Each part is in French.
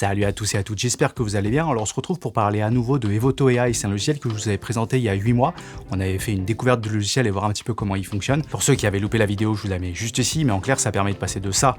Salut à tous et à toutes, j'espère que vous allez bien. Alors on se retrouve pour parler à nouveau de Evoto AI, c'est un logiciel que je vous avais présenté il y a 8 mois. On avait fait une découverte du logiciel et voir un petit peu comment il fonctionne. Pour ceux qui avaient loupé la vidéo, je vous la mets juste ici, mais en clair ça permet de passer de ça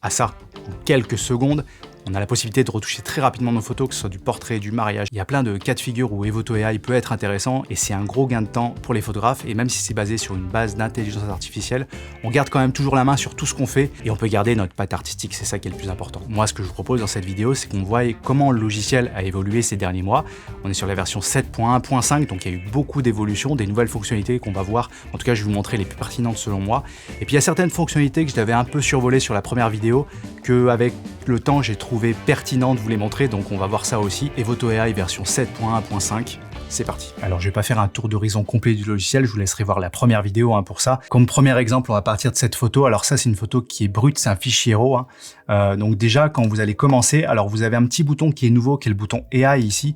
à ça en quelques secondes. On a la possibilité de retoucher très rapidement nos photos, que ce soit du portrait, du mariage. Il y a plein de cas de figure où Evoto AI peut être intéressant et c'est un gros gain de temps pour les photographes. Et même si c'est basé sur une base d'intelligence artificielle, on garde quand même toujours la main sur tout ce qu'on fait et on peut garder notre patte artistique, c'est ça qui est le plus important. Moi, ce que je vous propose dans cette vidéo, c'est qu'on voit comment le logiciel a évolué ces derniers mois. On est sur la version 7.1.5, donc il y a eu beaucoup d'évolutions, des nouvelles fonctionnalités qu'on va voir. En tout cas, je vais vous montrer les plus pertinentes selon moi. Et puis il y a certaines fonctionnalités que je t'avais un peu survolées sur la première vidéo, qu'avec le temps, j'ai trouvé pertinent de vous les montrer, donc on va voir ça aussi. Evoto AI version 7.1.5, c'est parti. Alors je vais pas faire un tour d'horizon complet du logiciel, je vous laisserai voir la première vidéo pour ça. Comme premier exemple, on va partir de cette photo. Alors ça, c'est une photo qui est brute, c'est un fichier RAW. Donc déjà, quand vous allez commencer, alors vous avez un petit bouton qui est nouveau, qui est le bouton AI ici,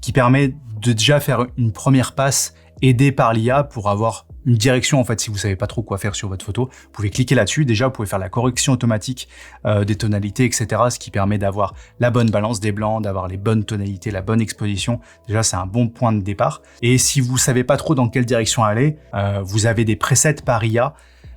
qui permet de déjà faire une première passe aidé par l'IA pour avoir une direction. En fait, si vous savez pas trop quoi faire sur votre photo, vous pouvez cliquer là-dessus. Déjà, vous pouvez faire la correction automatique des tonalités, etc. Ce qui permet d'avoir la bonne balance des blancs, d'avoir les bonnes tonalités, la bonne exposition. Déjà, c'est un bon point de départ. Et si vous savez pas trop dans quelle direction aller, vous avez des presets par IA.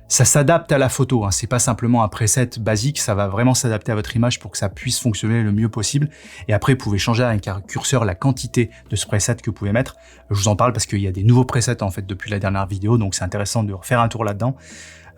Ça s'adapte à la photo, c'est pas simplement un preset basique, ça va vraiment s'adapter à votre image pour que ça puisse fonctionner le mieux possible. Et après, vous pouvez changer avec un curseur la quantité de ce preset que vous pouvez mettre. Je vous en parle parce qu'il y a des nouveaux presets en fait depuis la dernière vidéo, donc c'est intéressant de refaire un tour là-dedans.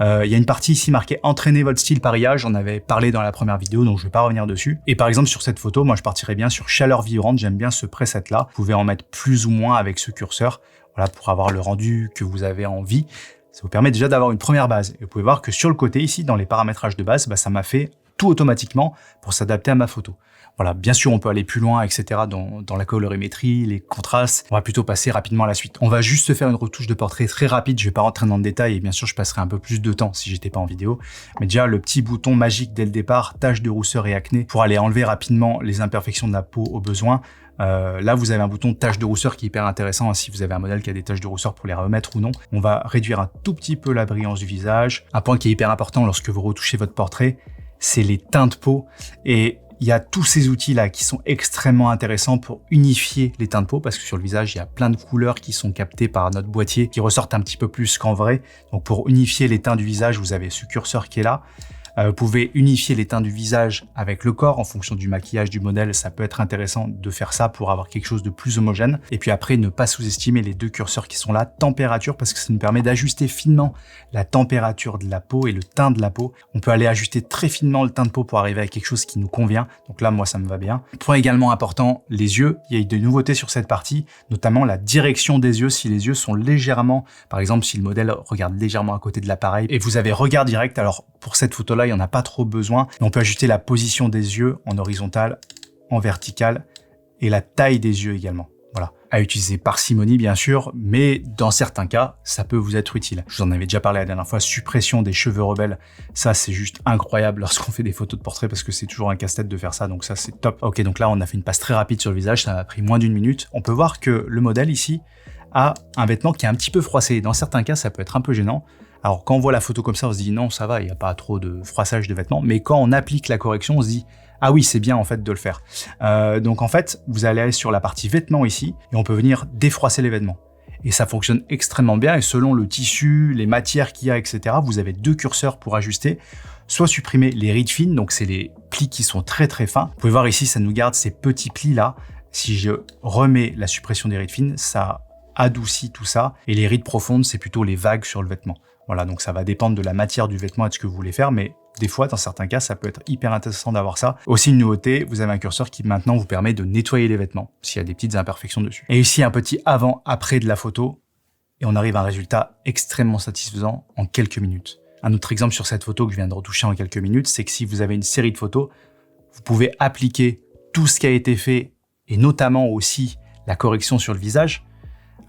Il y a une partie ici marquée « Entraîner votre style par IA », j'en avais parlé dans la première vidéo, donc je vais pas revenir dessus. Et par exemple, sur cette photo, moi je partirais bien sur « Chaleur vibrante », j'aime bien ce preset-là. Vous pouvez en mettre plus ou moins avec ce curseur, voilà, pour avoir le rendu que vous avez envie. Ça vous permet déjà d'avoir une première base. Et vous pouvez voir que sur le côté ici, dans les paramétrages de base, ça m'a fait tout automatiquement pour s'adapter à ma photo. Voilà, bien sûr, on peut aller plus loin, etc. dans la colorimétrie, les contrastes. On va plutôt passer rapidement à la suite. On va juste faire une retouche de portrait très rapide. Je vais pas rentrer dans le détail et bien sûr, je passerai un peu plus de temps si j'étais pas en vidéo. Mais déjà, le petit bouton magique dès le départ, taches de rousseur et acné, pour aller enlever rapidement les imperfections de la peau au besoin. Là, vous avez un bouton taches de rousseur qui est hyper intéressant si vous avez un modèle qui a des taches de rousseur pour les remettre ou non. On va réduire un tout petit peu la brillance du visage. Un point qui est hyper important lorsque vous retouchez votre portrait, c'est les teintes de peau. Et il y a tous ces outils-là qui sont extrêmement intéressants pour unifier les teintes de peau parce que sur le visage, il y a plein de couleurs qui sont captées par notre boîtier qui ressortent un petit peu plus qu'en vrai. Donc pour unifier les teints du visage, vous avez ce curseur qui est là. Vous pouvez unifier les teints du visage avec le corps en fonction du maquillage du modèle. Ça peut être intéressant de faire ça pour avoir quelque chose de plus homogène. Et puis après, ne pas sous-estimer les deux curseurs qui sont là. Température, parce que ça nous permet d'ajuster finement la température de la peau et le teint de la peau. On peut aller ajuster très finement le teint de peau pour arriver à quelque chose qui nous convient. Donc là, moi, ça me va bien. Point également important, les yeux. Il y a eu des nouveautés sur cette partie, notamment la direction des yeux. Si les yeux sont légèrement, par exemple, si le modèle regarde légèrement à côté de l'appareil et vous avez regard direct, alors pour cette photo-là, il n'y en a pas trop besoin. On peut ajuster la position des yeux en horizontal, en vertical et la taille des yeux également. Voilà. À utiliser parcimonie, bien sûr, mais dans certains cas, ça peut vous être utile. Je vous en avais déjà parlé la dernière fois, suppression des cheveux rebelles. Ça, c'est juste incroyable lorsqu'on fait des photos de portrait parce que c'est toujours un casse-tête de faire ça. Donc ça, c'est top. Ok, donc là, on a fait une passe très rapide sur le visage. Ça m'a pris moins d'1 minute. On peut voir que le modèle ici a un vêtement qui est un petit peu froissé. Dans certains cas, ça peut être un peu gênant. Alors quand on voit la photo comme ça, on se dit non, ça va, il n'y a pas trop de froissage de vêtements. Mais quand on applique la correction, on se dit ah oui, c'est bien en fait de le faire. Donc en fait, vous allez aller sur la partie vêtements ici et on peut venir défroisser les vêtements. Et ça fonctionne extrêmement bien et selon le tissu, les matières qu'il y a, etc., vous avez deux curseurs pour ajuster. Soit supprimer les rides fines, donc c'est les plis qui sont très très fins. Vous pouvez voir ici, ça nous garde ces petits plis là. Si je remets la suppression des rides fines, ça adoucit tout ça. Et les rides profondes, c'est plutôt les vagues sur le vêtement. Voilà, donc ça va dépendre de la matière du vêtement et de ce que vous voulez faire, mais des fois, dans certains cas, ça peut être hyper intéressant d'avoir ça. Aussi, une nouveauté, vous avez un curseur qui maintenant vous permet de nettoyer les vêtements s'il y a des petites imperfections dessus. Et ici, un petit avant-après de la photo, et on arrive à un résultat extrêmement satisfaisant en quelques minutes. Un autre exemple sur cette photo que je viens de retoucher en quelques minutes, c'est que si vous avez une série de photos, vous pouvez appliquer tout ce qui a été fait, et notamment aussi la correction sur le visage,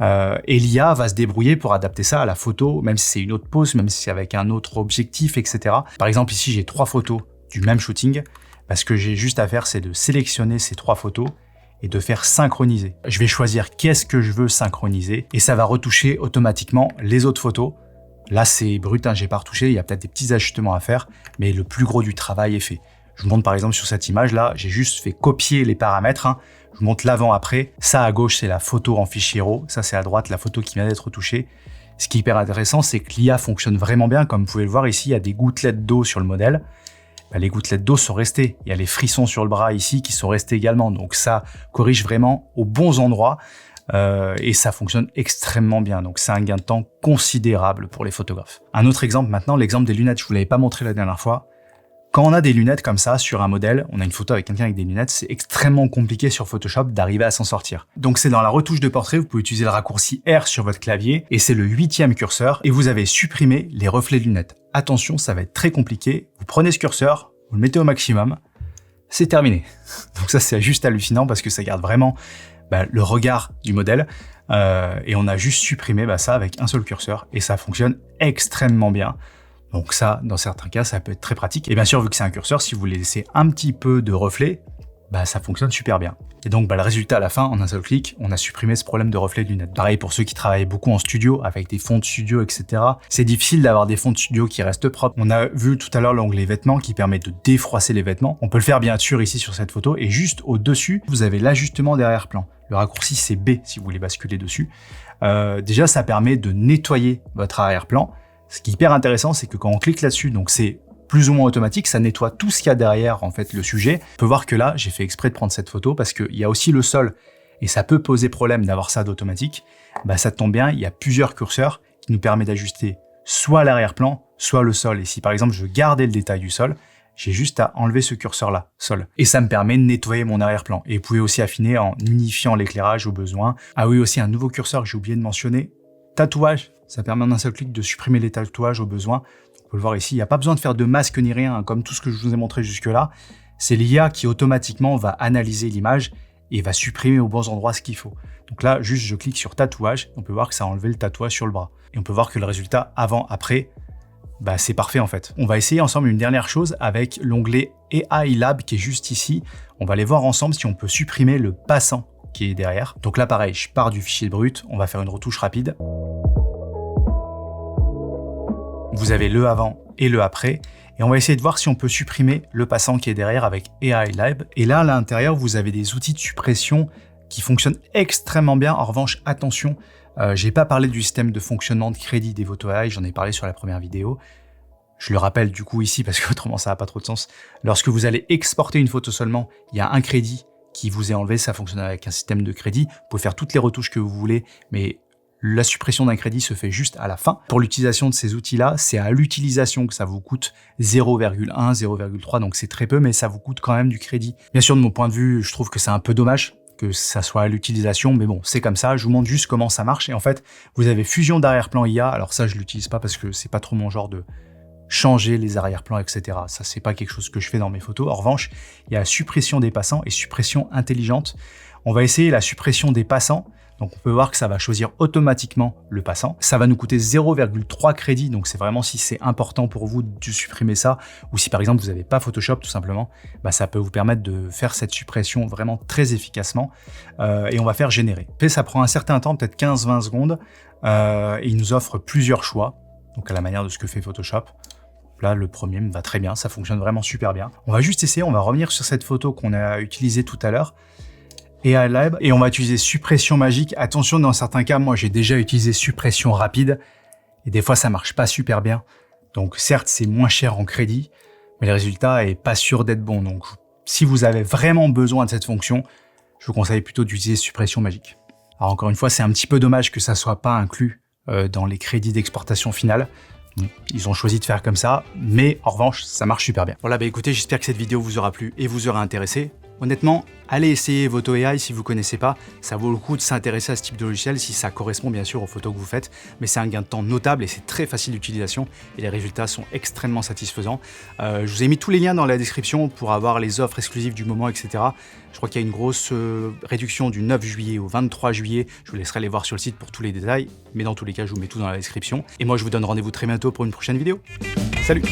et l'IA va se débrouiller pour adapter ça à la photo, même si c'est une autre pose, même si c'est avec un autre objectif, etc. Par exemple, ici, j'ai 3 photos du même shooting. Ce que j'ai juste à faire, c'est de sélectionner ces 3 photos et de faire synchroniser. Je vais choisir qu'est-ce que je veux synchroniser et ça va retoucher automatiquement les autres photos. Là, c'est brut, j'ai pas retouché, il y a peut-être des petits ajustements à faire, mais le plus gros du travail est fait. Je vous montre par exemple sur cette image là, j'ai juste fait copier les paramètres. Je vous montre l'avant-après. Ça à gauche, c'est la photo en fichier RAW. Ça, c'est à droite, la photo qui vient d'être retouchée. Ce qui est hyper intéressant, c'est que l'IA fonctionne vraiment bien. Comme vous pouvez le voir ici, il y a des gouttelettes d'eau sur le modèle. Les gouttelettes d'eau sont restées. Il y a les frissons sur le bras ici qui sont restés également. Donc ça corrige vraiment aux bons endroits et ça fonctionne extrêmement bien. Donc c'est un gain de temps considérable pour les photographes. Un autre exemple maintenant, l'exemple des lunettes. Je vous l'avais pas montré la dernière fois. Quand on a des lunettes comme ça sur un modèle, on a une photo avec quelqu'un avec des lunettes, c'est extrêmement compliqué sur Photoshop d'arriver à s'en sortir. Donc c'est dans la retouche de portrait, vous pouvez utiliser le raccourci R sur votre clavier et c'est le 8e curseur et vous avez supprimé les reflets de lunettes. Attention, ça va être très compliqué. Vous prenez ce curseur, vous le mettez au maximum, c'est terminé. Donc ça c'est juste hallucinant parce que ça garde vraiment le regard du modèle et on a juste supprimé ça avec un seul curseur et ça fonctionne extrêmement bien. Donc ça, dans certains cas, ça peut être très pratique. Et bien sûr, vu que c'est un curseur, si vous voulez laisser un petit peu de reflet, ça fonctionne super bien. Et donc le résultat à la fin, en un seul clic, on a supprimé ce problème de reflet de lunettes. Pareil pour ceux qui travaillent beaucoup en studio, avec des fonds de studio, etc. C'est difficile d'avoir des fonds de studio qui restent propres. On a vu tout à l'heure l'onglet vêtements qui permet de défroisser les vêtements. On peut le faire bien sûr ici sur cette photo. Et juste au-dessus, vous avez l'ajustement d'arrière-plan. Le raccourci, c'est B si vous voulez basculer dessus. Déjà, ça permet de nettoyer votre arrière-plan. Ce qui est hyper intéressant, c'est que quand on clique là-dessus, donc c'est plus ou moins automatique, ça nettoie tout ce qu'il y a derrière en fait le sujet. On peut voir que là, j'ai fait exprès de prendre cette photo parce qu'il y a aussi le sol et ça peut poser problème d'avoir ça d'automatique. Ça tombe bien, il y a plusieurs curseurs qui nous permettent d'ajuster soit l'arrière-plan, soit le sol. Et si par exemple je veux garder le détail du sol, j'ai juste à enlever ce curseur-là, sol. Et ça me permet de nettoyer mon arrière-plan. Et vous pouvez aussi affiner en unifiant l'éclairage au besoin. Ah oui, aussi un nouveau curseur que j'ai oublié de mentionner, tatouage. Ça permet en un seul clic de supprimer les tatouages au besoin. On peut le voir ici, il n'y a pas besoin de faire de masque ni rien, comme tout ce que je vous ai montré jusque-là. C'est l'IA qui automatiquement va analyser l'image et va supprimer aux bons endroits ce qu'il faut. Donc là, juste je clique sur tatouage, on peut voir que ça a enlevé le tatouage sur le bras. Et on peut voir que le résultat avant-après, c'est parfait en fait. On va essayer ensemble une dernière chose avec l'onglet AI Lab qui est juste ici. On va aller voir ensemble si on peut supprimer le passant qui est derrière. Donc là pareil, je pars du fichier brut, on va faire une retouche rapide. Vous avez le avant et le après. Et on va essayer de voir si on peut supprimer le passant qui est derrière avec AI Lab. Et là, à l'intérieur, vous avez des outils de suppression qui fonctionnent extrêmement bien. En revanche, attention, j'ai pas parlé du système de fonctionnement de crédit d'Evoto AI, j'en ai parlé sur la première vidéo. Je le rappelle du coup ici parce qu'autrement ça n'a pas trop de sens. Lorsque vous allez exporter une photo seulement, il y a un crédit qui vous est enlevé, ça fonctionne avec un système de crédit. Vous pouvez faire toutes les retouches que vous voulez, mais la suppression d'un crédit se fait juste à la fin. Pour l'utilisation de ces outils-là, c'est à l'utilisation que ça vous coûte 0,1, 0,3, donc c'est très peu, mais ça vous coûte quand même du crédit. Bien sûr, de mon point de vue, je trouve que c'est un peu dommage que ça soit à l'utilisation, mais bon, c'est comme ça. Je vous montre juste comment ça marche. Et en fait, vous avez fusion d'arrière-plan IA. Alors ça, je l'utilise pas parce que c'est pas trop mon genre de changer les arrière-plans, etc. Ça, c'est pas quelque chose que je fais dans mes photos. En revanche, il y a suppression des passants et suppression intelligente. On va essayer la suppression des passants. Donc on peut voir que ça va choisir automatiquement le passant. Ça va nous coûter 0,3 crédits, donc c'est vraiment si c'est important pour vous de supprimer ça, ou si par exemple vous n'avez pas Photoshop tout simplement, ça peut vous permettre de faire cette suppression vraiment très efficacement. Et on va faire générer. Et ça prend un certain temps, peut-être 15-20 secondes, et il nous offre plusieurs choix, donc à la manière de ce que fait Photoshop. Là, le premier me va très bien, ça fonctionne vraiment super bien. On va juste essayer, on va revenir sur cette photo qu'on a utilisée tout à l'heure, AI Lab, et on va utiliser suppression magique. Attention, dans certains cas, moi j'ai déjà utilisé suppression rapide, et des fois ça marche pas super bien. Donc certes, c'est moins cher en crédit, mais le résultat est pas sûr d'être bon. Donc si vous avez vraiment besoin de cette fonction, je vous conseille plutôt d'utiliser suppression magique. Alors encore une fois, c'est un petit peu dommage que ça soit pas inclus dans les crédits d'exportation finale. Ils ont choisi de faire comme ça, mais en revanche, ça marche super bien. Voilà, écoutez, j'espère que cette vidéo vous aura plu et vous aura intéressé. Honnêtement, allez essayer Evoto AI si vous ne connaissez pas. Ça vaut le coup de s'intéresser à ce type de logiciel si ça correspond bien sûr aux photos que vous faites. Mais c'est un gain de temps notable et c'est très facile d'utilisation et les résultats sont extrêmement satisfaisants. Je vous ai mis tous les liens dans la description pour avoir les offres exclusives du moment, etc. Je crois qu'il y a une grosse réduction du 9 juillet au 23 juillet. Je vous laisserai aller voir sur le site pour tous les détails. Mais dans tous les cas, je vous mets tout dans la description. Et moi, je vous donne rendez-vous très bientôt pour une prochaine vidéo. Salut!